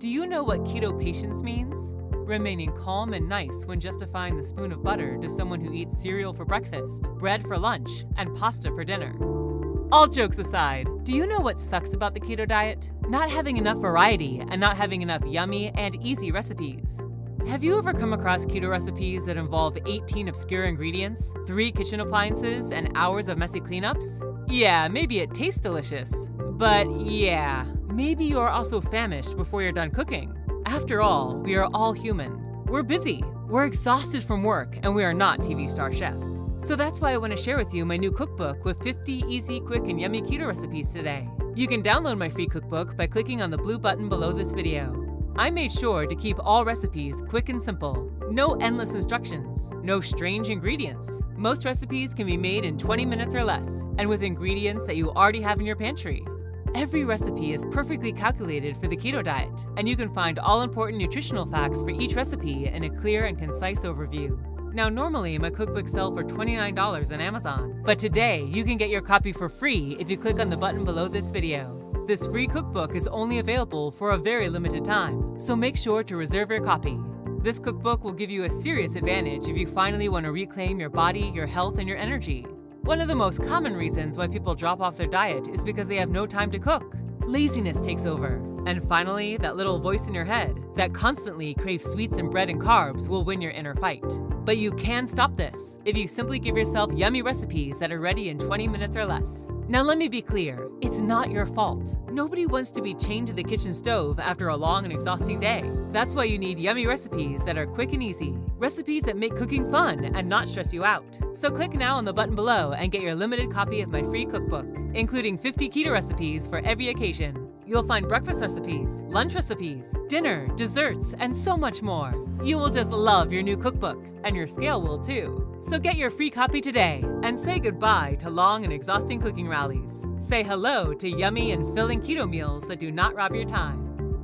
Do you know what keto patience means? Remaining calm and nice when justifying the spoon of butter to someone who eats cereal for breakfast, bread for lunch, and pasta for dinner. All jokes aside, do you know what sucks about the keto diet? Not having enough variety and not having enough yummy and easy recipes. Have you ever come across keto recipes that involve 18 obscure ingredients, 3 kitchen appliances, and hours of messy cleanups? Yeah, maybe it tastes delicious. But yeah, maybe you're also famished before you're done cooking. After all, we are all human. We're busy, we're exhausted from work, and we are not TV star chefs. So that's why I want to share with you my new cookbook with 50 easy, quick, and yummy keto recipes today. You can download my free cookbook by clicking on the blue button below this video. I made sure to keep all recipes quick and simple. No endless instructions, no strange ingredients. Most recipes can be made in 20 minutes or less, and with ingredients that you already have in your pantry. Every recipe is perfectly calculated for the keto diet, and you can find all important nutritional facts for each recipe in a clear and concise overview. Now, normally my cookbooks sell for $29 on Amazon, but today you can get your copy for free if you click on the button below this video. This free cookbook is only available for a very limited time, so make sure to reserve your copy. This cookbook will give you a serious advantage if you finally want to reclaim your body, your health, and your energy. One of the most common reasons why people drop off their diet is because they have no time to cook. Laziness takes over. And finally, that little voice in your head that constantly craves sweets and bread and carbs will win your inner fight. But you can stop this if you simply give yourself yummy recipes that are ready in 20 minutes or less. Now let me be clear, it's not your fault. Nobody wants to be chained to the kitchen stove after a long and exhausting day. That's why you need yummy recipes that are quick and easy. Recipes that make cooking fun and not stress you out. So click now on the button below and get your limited copy of my free cookbook, including 50 keto recipes for every occasion. You'll find breakfast recipes, lunch recipes, dinner, desserts, and so much more. You will just love your new cookbook, and your scale will too. So get your free copy today and say goodbye to long and exhausting cooking rallies. Say hello to yummy and filling keto meals that do not rob your time.